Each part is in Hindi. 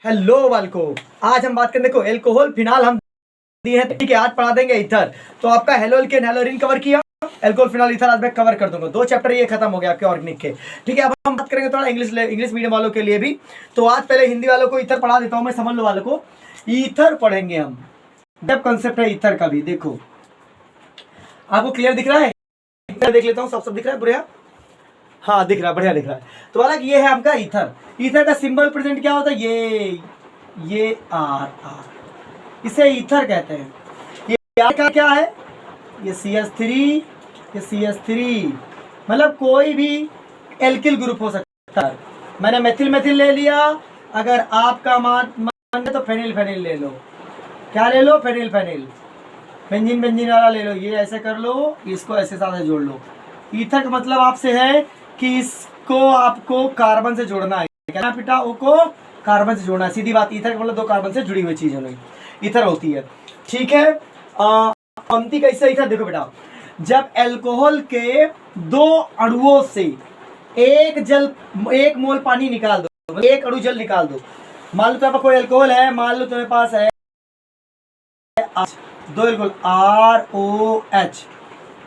हेलो वालको, आज हम बात करने को एल्कोहल फिनाल हम दिए हैं, ठीक है। आज पढ़ा देंगे ईथर। तो आपका हेलोल के हेलोरिन कवर किया, एल्कोहल फिनाल ईथर आज मैं कवर कर दूंगा। 2 चैप्टर ये खत्म हो गया आपके ऑर्गेनिक के, ठीक है। अब हम बात करेंगे थोड़ा इंग्लिश मीडियम वालों के लिए भी। तो आज पहले हिंदी वालों को ईथर पढ़ा देता हूँ मैं, समझ लो वालों को। ईथर पढ़ेंगे हम, जब कंसेप्ट है ईथर का भी। देखो आपको क्लियर दिख रहा है? देख लेता हूँ, सब दिख रहा है बढ़िया? हाँ दिख रहा है, बढ़िया दिख रहा है। तो वाला ये है आपका ईथर। ईथर का सिंबल प्रेजेंट क्या होता है? ये आर आर, इसे ईथर कहते हैं। ये आर का क्या है? ये CH3, ये CH3, मतलब कोई भी एल्किल ग्रुप हो सकता है। मैंने मेथिल मेथिल ले लिया, अगर आपका मान है तो फेनिल फेनिल ले लो। क्या ले लो? Phenyl phenyl. बेंजीन बेंजीन वाला ले लो। ये ऐसे कर लो, इसको ऐसे साथ जोड़ लो। ईथर का मतलब आपसे है कि इसको आपको कार्बन से जोड़ना है। क्या बेटा? ओ को कार्बन से जोड़ना है, सीधी बात। ईथर का मतलब 2 कार्बन से जुड़ी हुई चीज होनी ईथर होती है, ठीक है। पंक्ति कैसे ईथर? देखो बेटा, जब अल्कोहल के 2 अणुओं से एक मोल पानी निकाल दो, 1 अणु जल निकाल दो। मान लो तुम्हारे पास कोई अल्कोहल है, मान लो तुम्हारे पास है 2 अल्कोहल ROH।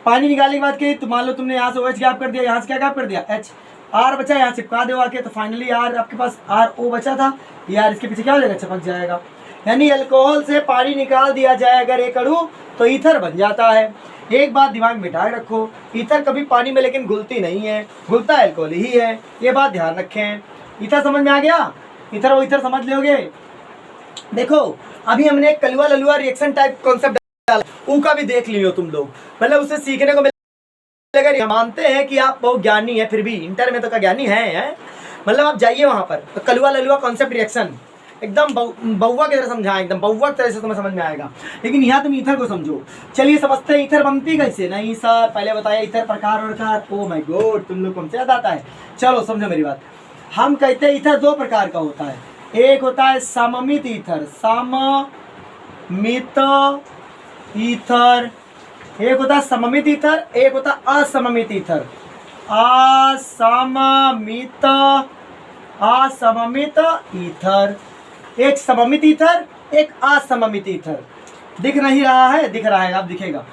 पानी निकालने के बाद के तो मान लो तुमने यहाँ से OH गैप कर दिया, यहाँ से क्या गैप कर दिया? H। R बचा, यहाँ चिपका दो आके, तो फाइनली R आपके पास RO बचा था, ये R इसके पीछे क्या हो जाएगा? चिपक जाएगा। यानी अल्कोहल से पानी निकाल दिया जाए अगर 1 अणु, तो ईथर बन जाता है। एक बात दिमाग में बिठाए रखो, ईथर कभी पानी में लेकिन घुलती नहीं है, घुलता अल्कोहल ही है, ये बात ध्यान रखें। ईथर समझ में आ गया? ईथर वो ईथर समझ लोगे। देखो अभी हमने कलुआ ललुआ रिएक्शन टाइप कॉन्सेप्ट डाला, ऊ का भी देख लियो तुम लोग, मतलब उससे सीखने को मिलेगा। मानते हैं कि आप बहुत ज्ञानी है, फिर भी इंटर में तो का ज्ञानी है? मतलब आप जाइए वहां पर, तो कलुआ ललुआ कॉन्सेप्ट रिएक्शन एकदम बउआ की तरह समझाएं, एकदम बउआ की तरह से तुम्हें समझ में आएगा। लेकिन यहाँ तुम ईथर को समझो। चलिए समझते हैं ईथर बनती कैसे। नहीं सर पहले बताया ईथर प्रकार और। ओ माय गॉड, तुम लोग हमसे याद आता है। चलो समझो मेरी बात। हम कहते हैं ईथर 2 प्रकार का होता है। एक होता है सममित ईथर, सममित ईथर। एक होता है सममित ईथर, एक होता है असममित ईथर। असममित ईथर, एक सममित ईथर, एक असममित ईथर। दिख नहीं रहा है? दिख रहा है, अब दिखेगा।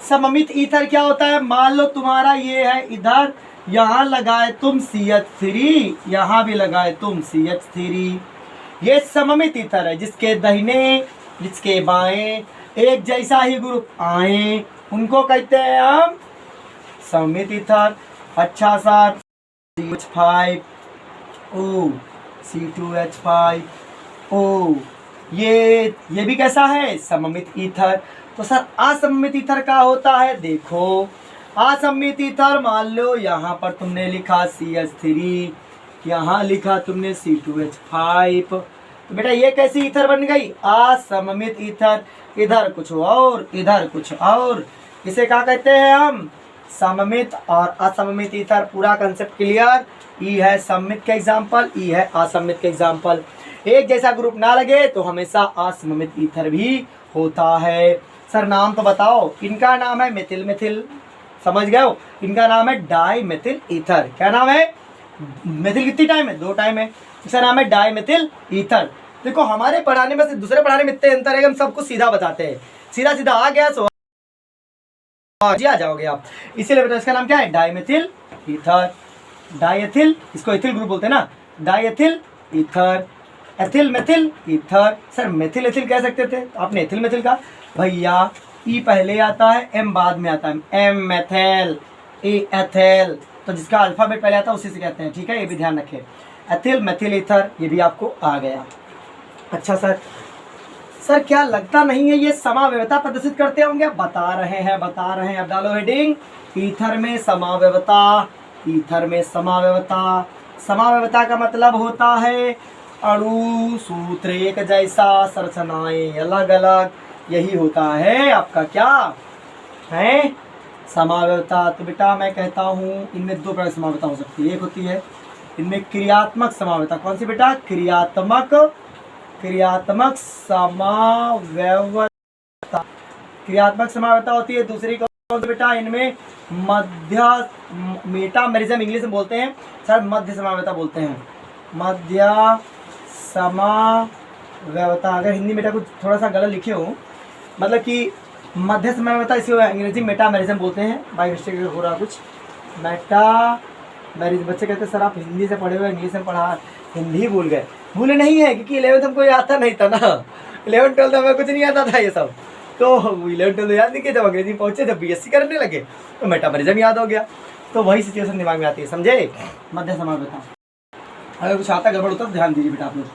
सममित ईथर क्या होता है? मान लो तुम्हारा ये है इधर, यहाँ लगाए तुम CH3, यहाँ भी लगाए तुम CH3। ये सममित ईथर है, जिसके दाहिने जिसके बाएं एक जैसा ही ग्रुप आए उनको कहते हैं हम सममित ईथर। अच्छा sir, CH5 O, C2H5 O, ये भी कैसा है? सममित ईथर। तो सर असममित ईथर का होता है। देखो असममित ईथर, मान लो यहाँ पर तुमने लिखा CH3, यहाँ लिखा तुमने C2H5, तो बेटा ये कैसी ईथर बन गई? असममित ईथर। इधर कुछ और, इधर कुछ और, इसे क्या कहते हैं हम? सममित और असममित ईथर। पूरा कंसेप्ट क्लियर? ई है सममित का एग्जाम्पल, ई है असममित का एग्जाम्पल। एक जैसा ग्रुप ना लगे तो हमेशा असममित ईथर भी होता है। सर नाम तो बताओ। इनका नाम है मेथिल मेथिल, समझ गए हो? इनका नाम है डाई मेथिल ईथर। क्या नाम है? मेथिल कितनी टाइम है? 2 टाइम है। इसका नाम है डाई मेथिल ईथर। देखो हमारे पढ़ाने में से दूसरे पढ़ाने में इतने अंतर है कि हम सबको सीधा बताते हैं, सीधा सीधा आ गया सो आ जाओगे आप। इसीलिए बेटा इसका नाम क्या है? Dimethyl ether. डाईएथिल, इसको एथिल ग्रुप बोलते हैं ना, diethyl ether. Ethyl methyl ether. Sir methyl ethyl कह सकते थे, आपने एथिल मेथिल कहा। भैया ई पहले आता है, एम बाद में आता है। एम मेथिल, ए एथिल, तो जिसका अल्फाबेट पहले आता है उसी से कहते हैं, ठीक है? ये भी ध्यान रखें। एथिल मेथिल ईथर, ये भी आपको आ गया। अच्छा सर, सर क्या लगता नहीं है ये समावयवता प्रदर्शित करते होंगे? बता रहे हैं, बता रहे हैं। अब डालो हेडिंग, ईथर में समावयवता। ईथर में समावयवता, समावयवता का मतलब होता है अणु सूत्र एक जैसा, संरचनाएं अलग अलग, यही होता है आपका क्या है? समावयवता। तो बेटा मैं कहता हूँ इनमें 2 प्रकार की समावयवता हो सकती है। एक होती है इनमें क्रियात्मक समावयवता। कौन सी बेटा? क्रियात्मक समावयवता। क्रियात्मक समावयवता होती है। दूसरी कौन सी बेटा? इनमें मेटामेरिज्म इंग्लिश में बोलते हैं, सर मध्य समावयवता बोलते हैं। मध्य समाव्यवता, अगर हिंदी में कुछ थोड़ा सा गलत लिखे हो, मतलब कि मध्य समाव्यवता, इसे अंग्रेजी मेटामेरिज्म बोलते हैं, बाई मिस्टेक हो रहा कुछ, मेटामेरिज्म। बच्चे कहते हैं सर आप हिंदी से पढ़े हुए इंग्लिश में पढ़ा, हिंदी भूल गए। भूले नहीं है, क्योंकि 11th हमको आता नहीं था ना, 11th 12th हमें कुछ नहीं आता था ये सब, तो 11th 12th याद नहीं किया, जब अंग्रेजी पहुंचे, जब बीएससी करने लगे तो मेटामेरिज्म याद हो गया, तो वही सिचुएशन दिमाग में आती है, समझे। मध्य समाव्यवता, अगर कुछ आता गड़बड़ होता तो ध्यान दीजिए बेटा आप लोग।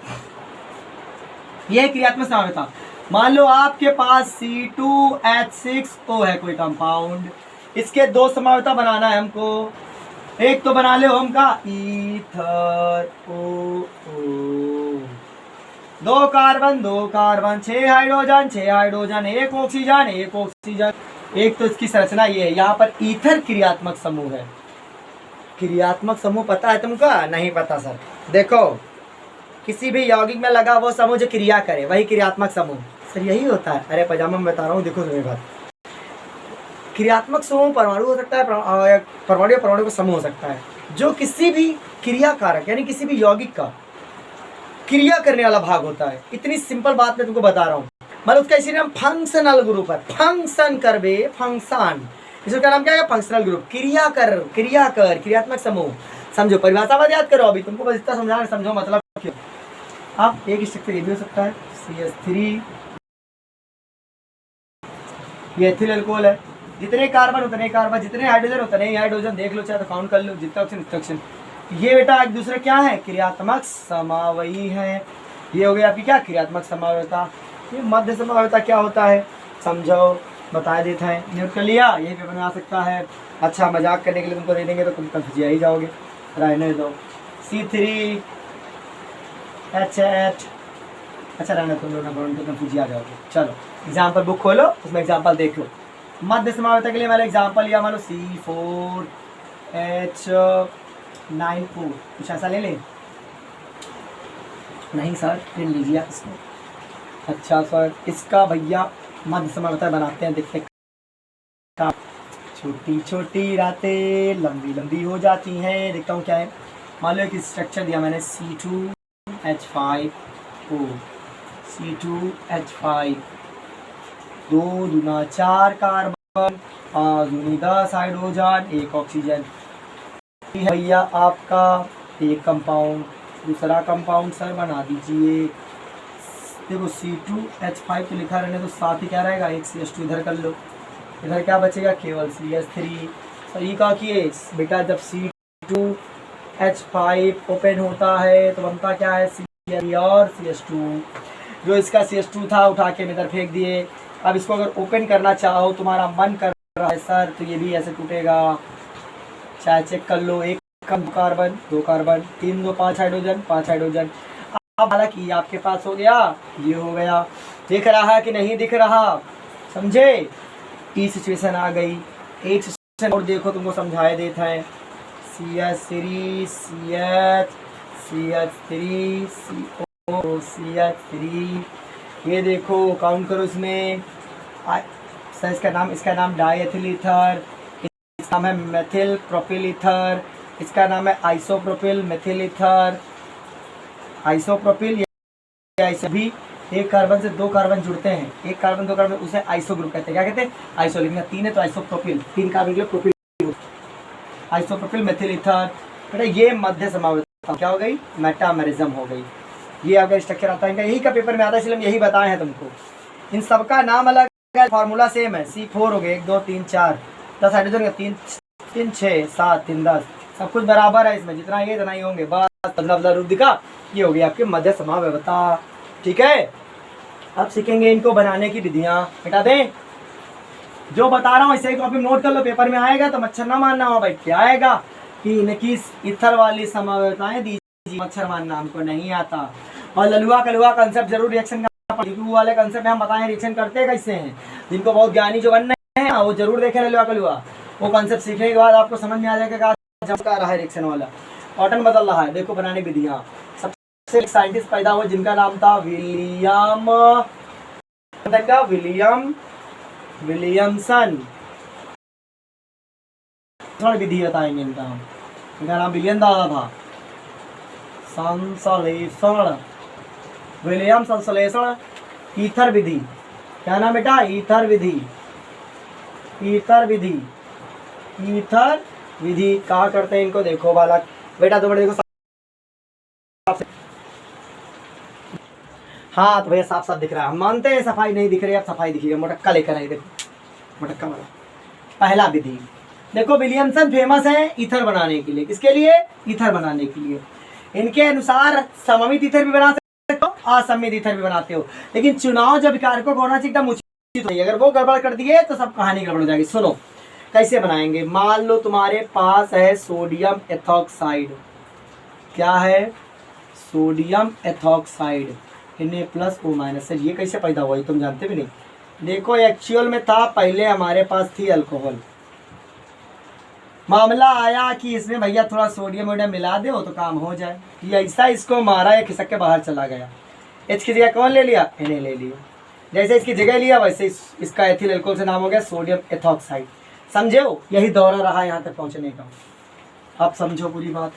यह क्रियात्मक समाव्यवता, मान लो आपके पास C2H6O है कोई कंपाउंड, इसके दो समाव्यवता बनाना है हमको। एक तो बना ले हम का ईथर ओ, दो कार्बन 6 हाइड्रोजन 6 हाइड्रोजन, एक ऑक्सीजन 1 ऑक्सीजन। एक तो इसकी संरचना ये है, यहाँ पर ईथर क्रियात्मक समूह है। क्रियात्मक समूह पता है तुमको? नहीं पता सर। देखो किसी भी यौगिक में लगा वो समूह जो क्रिया करे वही क्रियात्मक समूह सर, यही होता है। अरे पजामा में बता रहा हूँ, देखो तुम्हें बात, क्रियात्मक समूह परमाणु हो सकता है, परमाणु का समूह हो सकता है, जो किसी भी क्रिया कारक यानी किसी भी यौगिक का क्रिया करने वाला भाग होता है। इतनी सिंपल बात मैं तुमको बता रहा हूँ। मतलब उसका इसी नाम फंक्शनल ग्रुप है, फंक्शन करबे फंक्शन, इसका नाम क्या है? फंक्शनल ग्रुप, क्रिया कर क्रियात्मक समूह। समझो, परिभाषा मत याद करो, अभी तुमको बस इतना समझाना, समझो मतलब क्यों। अब एक स्ट्रक्चर ये भी हो सकता है CH3, ये एथिल अल्कोहल है, जितने कार्बन उतने कार्बन, जितने हाइड्रोजन उतने ही हाइड्रोजन, देख लो चाहे तो काउंट कर लो, जितना ऑक्सीजन उतना ऑक्सीजन। ये बेटा एक दूसरे क्या है? क्रियात्मक समावयी है। ये हो गया आपकी क्या? क्रियात्मक समाव्यवता। ये मध्य समाव्यवता क्या होता है समझो, बता देते हैं, नोट कर लिया, यही पेपर में आ सकता है। अच्छा मजाक करने के लिए तुमको दे देंगे तो तुम कंफ्यूज ही जाओगे, रहने दो। C3H8, अच्छा रहने तुम लोग ना, तो कंफ्यूज आ जाओगे। चलो एग्जाम्पल बुक खोलो, उसमें एग्जाम्पल देख लो। मध्य समाव्यवता के लिए मैंने एग्जाम्पल लिया, मान लो C4H9O, कुछ ऐसा ले लें? नहीं सर, फिर लीजिए इसको। अच्छा सर, इसका भैया मध्य समाव्यवता बनाते हैं, देखते हैं। छोटी छोटी रातें लंबी लंबी हो जाती हैं, देखता हूँ क्या है। मान लो एक स्ट्रक्चर दिया मैंने C2H5O, C2H5, 2 दूना 4 कार्बन, 5 दूनी 10 हाइड्रोजन, 1 ऑक्सीजन। भैया आपका एक कंपाउंड, दूसरा कंपाउंड सर बना दीजिए। देखो C2H5 तो लिखा रहने तो साथ ही क्या रहेगा? एक CH2 इधर कर लो, इधर क्या बचेगा? केवल CH3। सही कहा कि बेटा जब C2H5 ओपन होता है तो बनता क्या है? CH3 और CH2। जो इसका CH2 था उठा के इधर फेंक दिए। अब इसको अगर ओपन करना चाहो, तुम्हारा मन कर रहा है सर, तो ये भी ऐसे टूटेगा, चाहे चेक कर लो। एक कार्बन 2 कार्बन, 3 2 5 हाइड्रोजन 5 हाइड्रोजन। अब हालांकि आपके पास हो गया, ये हो गया। दिख रहा है कि नहीं दिख रहा? समझे? ई सिचुएशन आ गई। एक सिचुएशन और देखो, तुमको समझाए देता है। CH3 CH3 CO CH3, ये देखो काउंट करो इसमें। सर इसका नाम डाईएथिल ईथर, इसका नाम है मेथिल प्रोपिल ईथर, इसका नाम है आइसोप्रोपिल मेथिल ईथर। आइसोप्रोपिल भी एक कार्बन से 2 कार्बन जुड़ते हैं, एक कार्बन 2 कार्बन, उसे आइसो ग्रुप कहते हैं। क्या कहते हैं? आइसो। लिखना 3 है तो आइसोप्रोपिल, 3 कार्बन के लिए प्रोपिल, आइसोप्रोपिल मेथिल ईथर। बेटा ये मध्य समाव्यवता क्या हो गई? मेटामेरिज्म हो गई। ये अगर स्ट्रक्चर आता है, यही का पेपर में आता है, इसलिए हम यही बताए हैं तुमको। इन सबका नाम अलग है, फार्मूला सेम है। C4 हो गए 1 2 3 4, 10 हाइड्रोजन का 3 3 6 7 3 10, सब कुछ बराबर है इसमें, जितना ये इतना ही होंगे, बस मतलब रूप दिखा। ये हो गई आपकी मध्य समाव्यवता। ठीक है, अब सीखेंगे इनको बनाने की विधियाँ। बेटा दें जो बता रहा हूँ इसे कॉपी में नोट कर लो, पेपर में आएगा तो मच्छर ना मारना हो भाई। क्या आएगा कि इनकी ईथर वाली समाव्यवताएं दीजिए, मच्छर मारना हमको नहीं आता। और ललुआ कलुआ कंसेप्ट जरूर रिएक्शन वाले कंसेप्ट हम बताएं रिएक्शन करते कैसे हैं। जिनको बहुत ज्ञानी जो बन रहे हैं वो जरूर देखें ललुआ कलुआ, वो कंसेप्ट सीखने के बाद आपको समझ में आ जाएगा जब आ रहा है रिएक्शन वाला, पैटर्न बदल रहा है। देखो बनाने की विधियाँ। सबसे एक साइंटिस्ट पैदा हुआ जिनका नाम था विलियमसन। थोड़ी विधि बताएंगे इनका नाम विलियम दादा था। संश्लेषण विलियम संश्लेषण ईथर विधि, क्या नाम बेटा, ईथर विधि, ईथर विधि, ईथर विधि कहा करते हैं इनको, देखो बालक बेटा 2 मिनट देखो। हाँ तो भैया साफ साफ दिख रहा है, हम मानते हैं सफाई नहीं दिख रही, अब सफाई दिखी है, मोटक्का लेकर आई, देखो मोटक्का वाला। पहला विधि देखो, विलियमसन फेमस है ईथर बनाने के लिए, किसके लिए, ईथर बनाने के लिए। इनके अनुसार सममित ईथर भी बना सकते हो, असममित ईथर भी बनाते हो, लेकिन चुनाव जब कारकों को होना चाहिए एकदम उचित नहीं, अगर वो गड़बड़ कर दिए तो सब कहानी गड़बड़ हो जाएगी। सुनो कैसे बनाएंगे, मान लो तुम्हारे पास है सोडियम एथॉक्साइड, क्या है, सोडियम एथॉक्साइड Na+O-। सर ये कैसे पैदा हुआ, ये तुम जानते भी नहीं। देखो एक्चुअल में था, पहले हमारे पास थी अल्कोहल, मामला आया कि इसमें भैया थोड़ा सोडियम वोडियम मिला दे तो काम हो जाए, ये ऐसा इसको मारा या खिसक के बाहर चला गया। H की जगह कौन ले लिया, Na ले लिया, जैसे इसकी जगह लिया वैसे इसका एथिल अल्कोहल से नाम हो गया सोडियम एथॉक्साइड। समझे हो, यही दौरा रहा यहाँ तक पहुँचने का, आप समझो पूरी बात।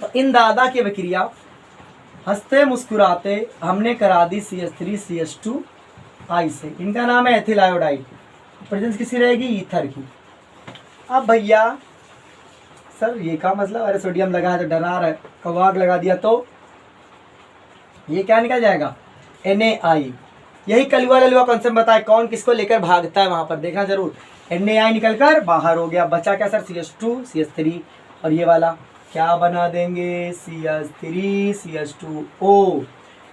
तो इन दादा की विक्रिया हंसते मुस्कुराते हमने करा दी CH3CH2 आई से, इनका नाम है एथिल आयोडाइड, प्रेजेंस किसी रहेगी, ईथर की। अब भैया सर ये का मतलब, अरे सोडियम लगा है तो डरा रहा है, कवाग लगा दिया तो ये क्या निकल जाएगा, Na। यही कलुआ ललुआ कॉन्सेप्ट बताए, कौन किसको लेकर भागता है वहां पर देखना जरूर। Na निकल कर बाहर हो गया, बचा क्या सर, CH2 CH3, और ये वाला क्या बना देंगे, CH3CH2O,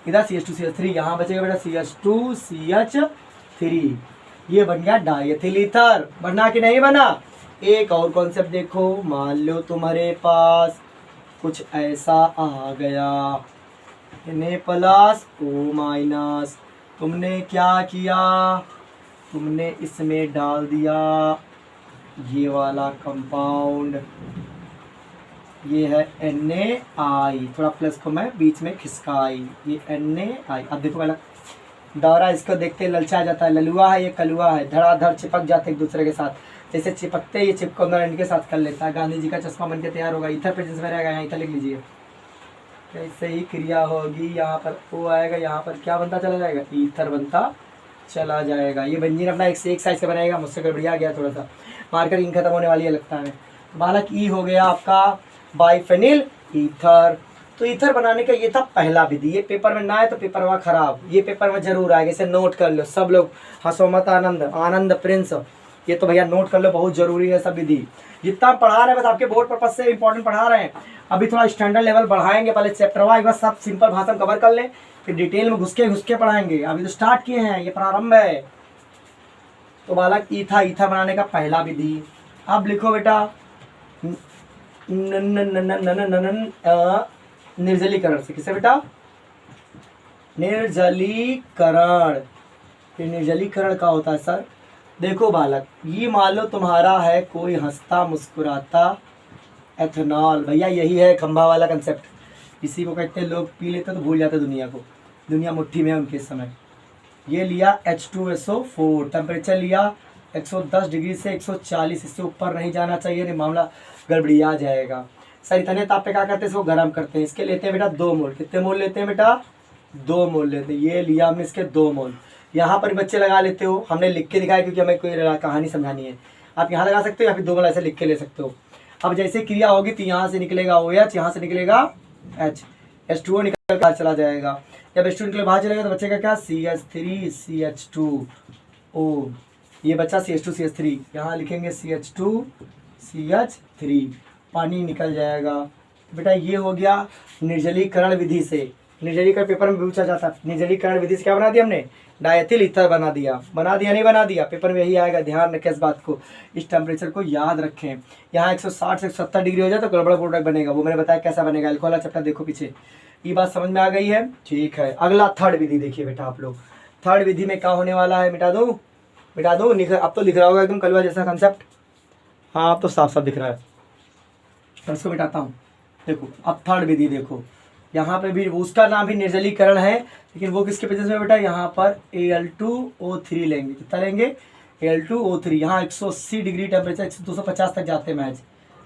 इधर CH2CH3, यहाँ बचेगा बेटा CH2CH3, ये बन गया डायथिल ईथर। बना कि नहीं बना। एक और कॉन्सेप्ट देखो, मान लो तुम्हारे पास कुछ ऐसा आ गया, Na+O-, तुमने क्या किया, तुमने इसमें डाल दिया ये वाला कंपाउंड, ये है Na, थोड़ा प्लस को मैं बीच में खिसकाई, ये Na। अब देखो पहला दौरा, इसको देखते ललचा जाता है, ललुआ है ये कलुआ है, धड़ाधड़ चिपक जाते एक दूसरे के साथ, जैसे चिपकते ये चिपको इनके साथ कर लेता है, गांधी जी का चश्मा बनके तैयार होगा, ईथर प्रेजेंस में रहेगा, यहाँ ईथर लिख लीजिए। ऐसे ही क्रिया होगी, यहाँ पर O आएगा, यहाँ पर क्या बनता चला जाएगा, ईथर बनता चला जाएगा। ये बेंजीन अपना एक से एक साइज से बनाएगा, मुझसे गड़बड़िया गया थोड़ा सा, मार्कर इंक खत्म होने वाली है लगता है। बालक ई हो गया आपका बाइफेनिल ईथर। तो ईथर बनाने का ये था पहला विधि, ये पेपर में ना है तो पेपर हुआ खराब, ये पेपर में जरूर आएगा, इसे नोट कर लो सब लोग, हंसो मत आनंद, आनंद प्रिंस, ये तो भैया नोट कर लो, बहुत जरूरी है सब विधि। जितना पढ़ा रहे हैं बस आपके बोर्ड पर्पज से इंपॉर्टेंट पढ़ा रहे हैं, अभी थोड़ा स्टैंडर्ड लेवल बढ़ाएंगे, पहले चैप्टर वाइज बस सब सिंपल भाषा में कवर कर लें, फिर डिटेल में घुस के पढ़ाएंगे, अभी तो स्टार्ट किए हैं, ये प्रारंभ है। तो बालक ईथर बनाने का पहला विधि। अब लिखो बेटा निर्जलीकरण से, किसे बेटा, निर्जलीकरण। ये निर्जलीकरण का होता है सर, देखो बालक ये मान लो तुम्हारा है कोई हंसता मुस्कुराता एथेनॉल, भैया यही है खंभा वाला कंसेप्ट, इसी को कहते हैं लोग पी लेते तो भूल जाते दुनिया को, दुनिया मुट्ठी में है उनके समय। ये लिया H2SO4, टेम्परेचर लिया 110 डिग्री से 140, इससे ऊपर नहीं जाना चाहिए, नहीं मामला गड़बड़िया जाएगा। सर इतने ताप पे क्या करते हैं, इसको गर्म करते हैं, इसके लेते हैं बेटा 2 मोल, कितने मोल लेते हैं बेटा, 2 मोल लेते हैं। ये लिया हमने इसके 2 मोल, यहाँ पर बच्चे लगा लेते हो, हमने लिख के दिखाया क्योंकि हमें कोई कहानी समझानी है, आप यहाँ लगा सकते हो या फिर 2 मोल ऐसे लिख के ले सकते हो। अब जैसे क्रिया होगी तो यहाँ से निकलेगा OH, यहाँ से निकलेगा H, H2O निकल बाहर चला जाएगा, जब H2 निकले बाहर चलेगा तो बचेगा क्या, CH3CH2O, ये बच्चा CH2CH3, यहाँ लिखेंगे CH2CH3, पानी निकल जाएगा। बेटा ये हो गया निर्जलीकरण विधि से, निर्जलीकरण पेपर में पूछा जाता है, निर्जलीकरण विधि से क्या बना दिया हमने, डायथिल ईथर बना दिया नहीं बना दिया, पेपर में यही आएगा, ध्यान रखें इस बात को, इस टेम्परेचर को याद रखें। यहाँ 160 से 170 डिग्री हो जाए तो गड़बड़ प्रोडक्ट बनेगा, वो मैंने बताया कैसा बनेगा, अल्कोहल चैप्टर देखो पीछे, ये बात समझ में आ गई है, ठीक है। अगला थर्ड विधि देखिए बेटा आप लोग, थर्ड विधि में क्या होने वाला है, मिटा दो अब तो लिख रहा होगा एकदम कलवा जैसा कंसेप्ट, हाँ अब तो साफ साफ दिख रहा है, तो इसको मिटाता हूँ। देखो अब थर्ड विधि देखो, यहाँ पे भी उसका नाम भी निर्जलीकरण है, लेकिन वो किसके बेसिस में बेटा, यहाँ पर Al2O3 लेंगे, कितना लेंगे, Al2O3, यहाँ 180 डिग्री टेम्परेचर 250 तक जाते हैं मैच,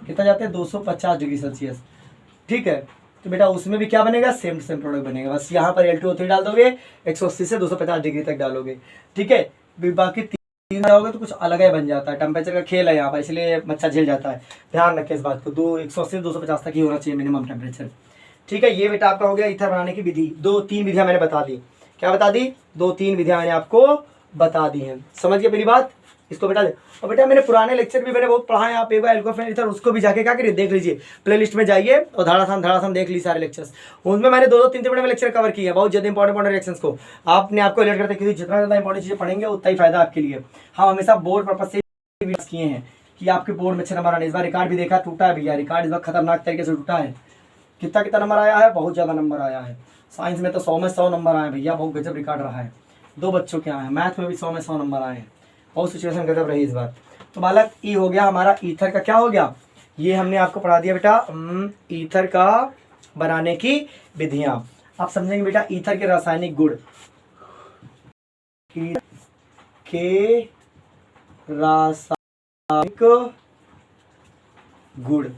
कितना जाते हैं 250 डिग्री सेल्सियस, ठीक है। तो तो बेटा उसमें भी क्या बनेगा, सेम टू सेम प्रोडक्ट बनेगा। बस यहाँ पर L2O3 डाल दोगे, 180 से 250 डिग्री तक डालोगे, ठीक है। बाकी तीन जाओगे तो कुछ अलग ही बन जाता है। टेम्परेचर का खेल है यहाँ पर, इसलिए बच्चा झेल जाता है। ध्यान रखें इस बात को, 180 से 250 तक ही होना चाहिए मिनिमम टेम्परेचर, ठीक है। ये बेटा आपका हो गया ईथर बनाने की विधि। 2-3 विधियां मैंने बता दी। क्या बता दी? 2-3 विधियां मैंने आपको बता दी हैं। समझ गए मेरी बात? इसको बेटा और बेटा मैंने पुराने लेक्चर भी मैंने बहुत पढ़ा है। आप एक बार एल्कोहल ईथर उसको भी जाके क्या करिए, देख लीजिए, प्लेलिस्ट में जाइए और धड़ाधड़ देख लीजिए सारे लेक्चर्स। उनमें मैंने 2-3 मिनट में लेक्चर कवर किए हैं, बहुत ज्यादा इंपॉर्टेंट रिएक्शंस को आपने आपको अलर्ट करते क्योंकि जितना ज्यादा इंपॉर्टेंट चीजें पढ़ेंगे उतना ही फायदा आपके लिए। हम हमेशा बोर्ड पर्पज से किए हैं कि आपके बोर्ड में अच्छे नंबर आने। इस बार रिकॉर्ड भी देखा, टूटा है भैया रिकॉर्ड, इस बार खतरनाक तरीके से टूटा है। कितना नंबर आया है? बहुत ज़्यादा नंबर आया है। साइंस में तो 100 में 100 नंबर आए भैया, बहुत गजब रिकॉर्ड रहा है। 2 बच्चों के आए हैं, मैथ में भी 100 में 100 नंबर आए हैं। बहुत सिचुएशन गजब रही इस बार। तो बालक ई हो गया हमारा ईथर का। क्या हो गया? ये हमने आपको पढ़ा दिया बेटा ईथर का बनाने की विधियां। आप समझेंगे बेटा ईथर के रासायनिक गुण, के रासायनिक गुण।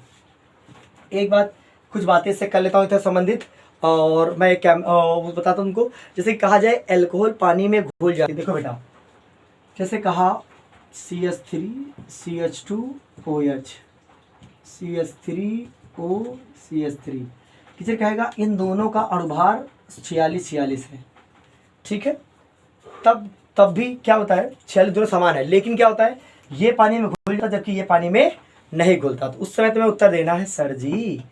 एक बात, कुछ बातें से कर लेता हूँ इधर संबंधित, और मैं वो बताता हूँ उनको। जैसे कहा जाए अल्कोहल पानी में घुल जाती है। देखो बेटा, जैसे कहा CH3 CH2OH CH3O CH3, teacher कहेगा इन दोनों का अणुभार 46 है, ठीक है। तब भी क्या होता है, 46 दोनों समान है, लेकिन क्या होता है ये पानी में घुल जाता जबकि ये पानी में नहीं घुलता। तो उस समय तुम्हें उत्तर देना है सर जी,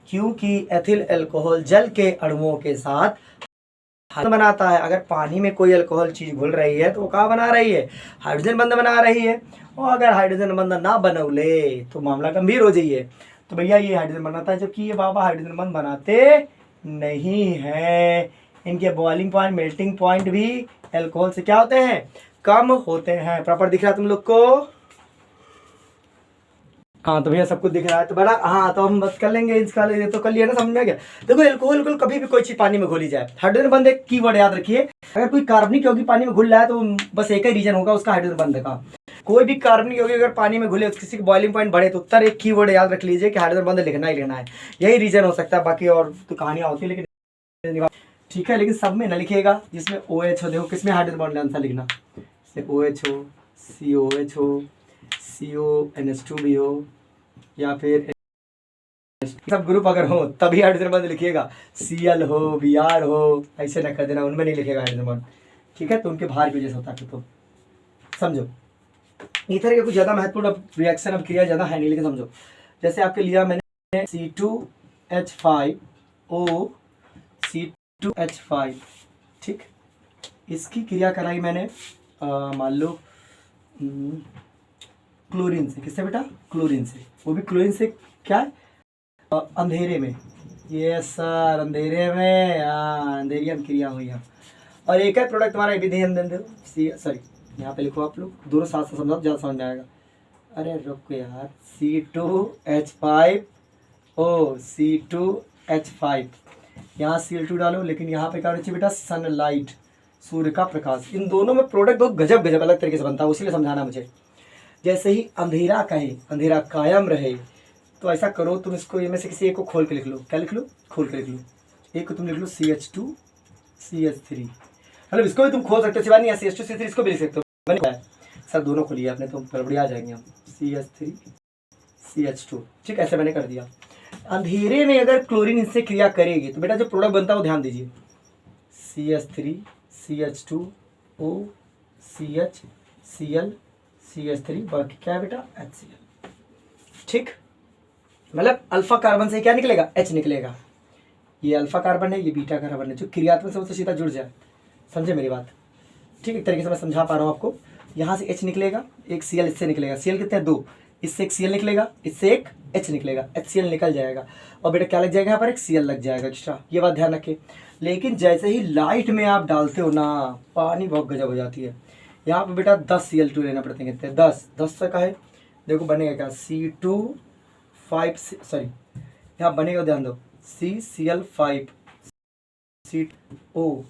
क्योंकि एथिल अल्कोहल जल के अणुओं के साथ बनाता है। अगर पानी में कोई अल्कोहल चीज घुल रही है तो वो कहाँ बना रही है? हाइड्रोजन बंध बना रही है। और अगर हाइड्रोजन बंध ना बनौले तो मामला गंभीर हो जाइए। तो भैया ये हाइड्रोजन बनाता है, जबकि ये बाबा हाइड्रोजन बंध बनाते नहीं है। इनके बॉइलिंग पॉइंट, मेल्टिंग पॉइंट भी अल्कोहल से क्या होते हैं? कम होते हैं। प्रॉपर दिख रहा है तुम लोग को? हाँ तो भैया सब कुछ दिख रहा है तो बड़ा, हाँ तो हम बस कर लेंगे इसका, ये तो कर लिया ना, समझ में आ गया। देखो अल्कोहल कभी भी कोई चीज पानी में घुली जाए, हाइड्रोजन बंध एक कीवर्ड याद रखिए। अगर कोई कार्बनिक यौगिक पानी में घुल रहा है तो बस एक ही रीजन होगा उसका, हाइड्रोजन बंध का। कोई भी कार्बनिक यौगिक अगर पानी में घुले, किसी का बॉइलिंग पॉइंट बढ़े, तो उत्तर एक कीवर्ड याद रख लीजिए कि हाइड्रोजन बंध लिखना ही लेना है। यही रीजन हो सकता है, बाकी और तो कहानियां होती है लेकिन ठीक है। लेकिन सब में न लिखिएगा, जिसमें OH हो, देखो किसमें हाइड्रोजन बॉन्ड आंसर लिखना, जैसे OH हो, COH हो, CONH2 भी हो, या फिर सब ग्रुप अगर हो तभी हाइड्रोजन बॉन्ड लिखिएगा। Cl हो, Br हो, ऐसे न कर देना, उनमें नहीं लिखेगा हाइड्रोजन बॉन्ड, ठीक है। तो उनके भार की वजह से होता है, तो समझो ईथर के कुछ ज़्यादा महत्वपूर्ण रिएक्शन अब क्रिया ज़्यादा है नहीं, लेकिन समझो। जैसे आपके लिया मैंने C2H5O C2H5, ठीक। इसकी क्रिया कराई मैंने मान लो क्लोरीन से। किससे बेटा? क्लोरीन से। वो भी क्लोरीन से क्या है? अंधेरे में। ये सर अंधेरे में, अंधेरियन क्रिया हुई है। और एक है प्रोडक्ट हमारा, भी ध्यान दे दो, सॉरी यहाँ पे लिखो आप लोग, दोनों साथ से समझाओ, ज़्यादा समझ में आएगा। अरे रुको यार, C2H5O C2H5, यहाँ Cl2 डालो, लेकिन यहाँ पे क्या होना चाहिए बेटा? सनलाइट, सूर्य का प्रकाश। इन दोनों में प्रोडक्ट बहुत गजब अलग तरीके से बनता है, उसी समझाना मुझे। जैसे ही अंधेरा कहे, अंधेरा कायम रहे, तो ऐसा करो तुम इसको, इनमें से किसी एक को खोल के लिख लो। क्या लिख लो? खोल के लिख लो। एक को तुम लिख लो CH2 CH3, मतलब इसको भी तुम खोल सकते हो, सिवाय नहीं है CH2 CH3 इसको भी लिख सकते हो। मैंने सर दोनों खोलिए आपने, तो गड़बड़ी आ जाएंगे हम। CH3 CH2, ठीक, ऐसे मैंने कर दिया। अंधेरे में अगर क्लोरीन इनसे क्रिया करेगी तो बेटा जो प्रोडक्ट बनता है वो ध्यान दीजिए, CH3 CH2O CH Cl CH3, बाकी क्या है बेटा? HCl, ठीक। मतलब अल्फा कार्बन से क्या निकलेगा? H निकलेगा। ये अल्फा कार्बन है, ये बीटा कार्बन है, जो क्रियात्मक से उससे सीधा जुड़ जाए। समझे मेरी बात? ठीक, एक तरीके से मैं समझा पा रहा हूँ आपको। यहाँ से H निकलेगा, एक Cl इससे निकलेगा। Cl कितने हैं? 2। इससे एक Cl निकलेगा, इससे एक H निकलेगा, HCl निकल जाएगा। और बेटा क्या लग जाएगा? यहाँ पर एक Cl लग जाएगा एक्स्ट्रा। ये बात ध्यान रखें। लेकिन जैसे ही लाइट में आप डालते हो ना, पानी बहुत गजब हो जाती है। यहाँ पर बेटा 10 Cl2 लेना पड़ते हैं। कितने? 10 से का है, देखो बनेगा क्या? C2 5, सॉरी यहाँ बनेगा, ध्यान दो, CCl5 CO,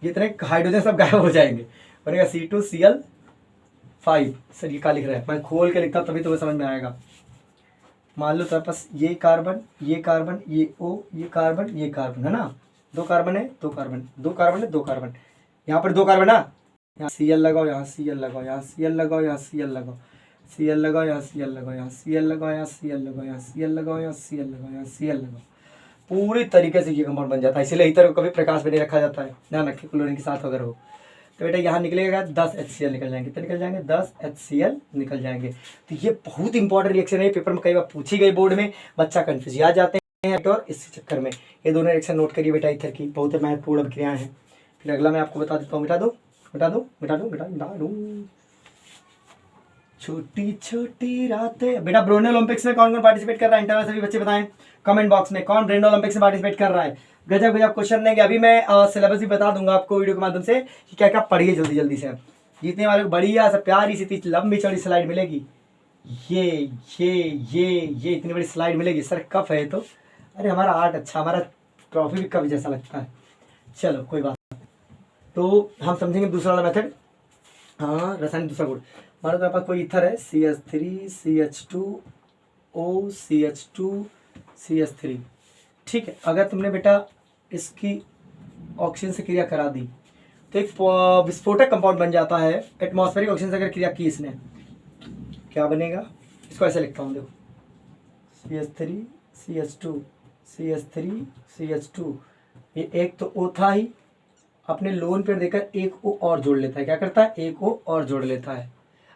ये इतने हाइड्रोजन सब गायब हो जाएंगे, बनेगा C2Cl5। सर ये क्या लिख रहा है? मैं खोल के लिखता तभी तुम्हें समझ में आएगा। मान लो तुम्हारे पास ये कार्बन, ये कार्बन, ये O, ये कार्बन, ये कार्बन है ना, 2 कार्बन है, 2 कार्बन, 2 कार्बन है, 2 कार्बन, यहाँ पर 2 कार्बन ना, यहाँ Cl लगाओ, यहाँ Cl लगाओ, यहाँ Cl लगाओ, यहाँ Cl लगाओ, Cl लगाओ, यहाँ Cl लगाओ, यहाँ Cl लगाओ, यहाँ Cl लगाओ, यहाँ Cl लगाओ, यहाँ Cl लगाओ, यहाँ Cl लगाओ, पूरी तरीके से ये कंपाउंड बन जाता है। इसलिए ईथर को कभी प्रकाश में नहीं रखा जाता है, ध्यान रखिए, क्लोरीन के साथ अगर हो तो बेटा यहाँ निकलेगा 10 HCl निकल जाएंगे, तो निकल जाएंगे 10 HCl निकल जाएंगे। तो ये बहुत इंपॉर्टेंट रिएक्शन है, पेपर में कई बार पूछी गई बोर्ड में, बच्चा कंफ्यूज आ जाते हैं और इस चक्कर में ये दोनों रिएक्शन नोट करिए बेटा, ईथर की बहुत महत्वपूर्ण अभिक्रियाएं हैं। फिर अगला मैं आपको बता देता हूँ, मिटा दो मिटा दो मिटा दो मिटा दो, छोटी छोटी रातें। बेटा ब्रोने ओलंपिक्स में कौन कौन पार्टिसिपेट कर रहा है, इंटरनल सभी बच्चे बताएं कमेंट बॉक्स में, कौन ब्रोने ओलंपिक्स में पार्टिसिपेट कर रहा है। गजब गजब क्वेश्चन देंगे। अभी मैं सिलेबस भी बता दूंगा आपको वीडियो के माध्यम से कि क्या क्या पढ़िए जल्दी जल्दी से। जीतने वाले को बढ़िया सा प्यारी सी लंबी चौड़ी स्लाइड मिलेगी, ये इतनी बड़ी स्लाइड मिलेगी। सर कप है तो, अरे हमारा आर्ट अच्छा, हमारा ट्रॉफी भी कप जैसा लगता है। चलो कोई बात। तो हम समझेंगे दूसरा वाला मेथड। हाँ, रासायनिक दूसरा गुण। मान लो तुम्हारे पास कोई ईथर है, CH3 CH2O CH2 CH3, ठीक है। अगर तुमने बेटा इसकी ऑक्सीजन से क्रिया करा दी तो एक विस्फोटक कंपाउंड बन जाता है। एटमॉस्फेरिक ऑक्सीजन से अगर क्रिया की इसने, क्या बनेगा, इसको ऐसे लिखता हूँ देखो, CH3 CH2 CH3 CH2, ये एक तो O था ही, अपने लोन पर देकर एक O और जोड़ लेता है। क्या करता है, एक O और जोड़ लेता है।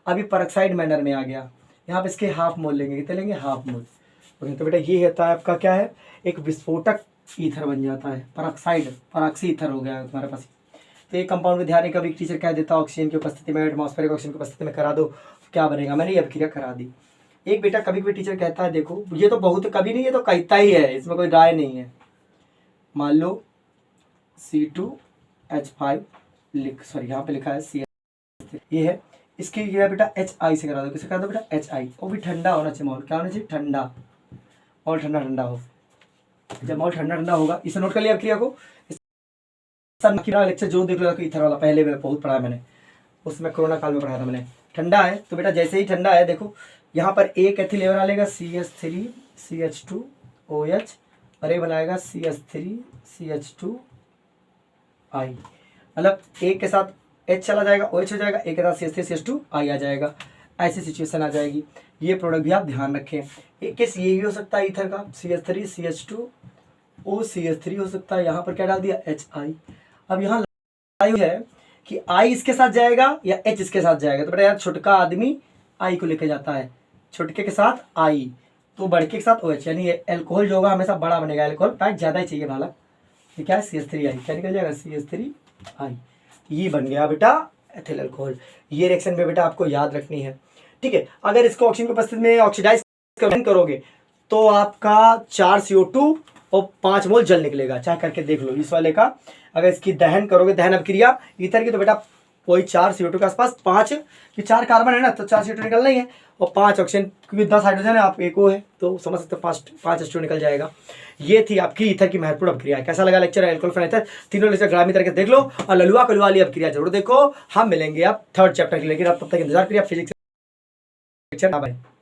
अभी परऑक्साइड मैनर में आ गया, यहाँ पे इसके हाफ मोल लेंगे, कितने लेंगे, हाफ मोल। तो बेटा ये होता है आपका क्या है, एक विस्फोटक ईथर बन जाता है, पराक्सी ईथर हो गया तुम्हारे पास। तो ये कंपाउंड में ध्यान है, कभी टीचर कह देता ऑक्सीजन की उपस्थिति में, एटमॉस्फेरिक ऑक्सीजन की उपस्थिति में करा दो, क्या बनेगा, मैंने ये अभिक्रिया करा दी। एक बेटा कभी कभी टीचर कहता है, देखो ये तो बहुत कभी नहीं, ये तो कहता ही है, इसमें कोई राय नहीं है। मान लो C2H5 यहाँ पे लिखा है C, ये है, इसकी ये बेटा HI से करा दो। किसे करा दो बेटा, HI। वो भी ठंडा होना चाहिए माहौल, क्या होना चाहिए, ठंडा, और ठंडा ठंडा हो। जब माहौल ठंडा ठंडा होगा, इसे नोट कर लिया क्रिया को। लेक्चर जो देख लो ईथर वाला, पहले में बहुत पढ़ा है मैंने, उसमें कोरोना काल में पढ़ाया था मैंने। ठंडा है तो बेटा जैसे ही ठंडा है, देखो यहाँ पर एक एथिल लेवल आएगा CH3 CH2 OH, और ये बनाएगा CH3 CH2 I, मतलब एक के साथ H चला जाएगा, OH हो जाएगा, एक के साथ CH3 CH2 I आ जाएगा। ऐसी सिचुएशन आ जाएगी। ये प्रोडक्ट भी आप ध्यान रखें। एक केस ये भी हो सकता है ईथर का, CH3 CH2 O CH3 हो सकता है। यहाँ पर क्या डाल दिया, HI। अब यहाँ है कि I इसके साथ जाएगा या H इसके साथ जाएगा। तो बेटा यार छोटका आदमी I को लेके जाता है, छोटके के साथ I, तो बड़के के साथ OH, यानी एल्कोहल जो होगा हमेशा बड़ा बनेगा, एल्कोहल पैक ज़्यादा ही चाहिए भाला। ये क्या है, CH3I, क्या निकल जाएगा, CH3I। ये बन गया बेटा एथिल अल्कोहल। ये रिएक्शन में बेटा आपको याद रखनी है, ठीक है। अगर इसको ऑक्सीजन की उपस्थिति में ऑक्सीडाइज करोगे तो आपका 4 CO2 और 5 मोल जल निकलेगा। चाहे करके देख लो इस वाले का। अगर इसकी दहन करोगे, दहन अभिक्रिया ईथर की, तो बेटा वही 4 CO2 के आसपास, 5 कि 4 कार्बन है ना, तो 4 CO2 निकलना ही है, और 5 ऑक्सीजन, क्योंकि 10 हाइड्रोजन है, आप एक O है तो समझ सकते हो 5 H2 निकल जाएगा। ये थी आपकी ईथर की महत्वपूर्ण अभिक्रिया। कैसा लगा लेक्चर, एल्कोहल फिर ईथर, तीनों लेक्चर ग्रामी तरह के देख लो, और ललुआ कलुआ वाली अभिक्रिया जरूर देखो। हम मिलेंगे आप 3rd चैप्टर के, लेकिन आप तब तक इंतजार करिए, आप फिजिक्स लेक्चर। बाय।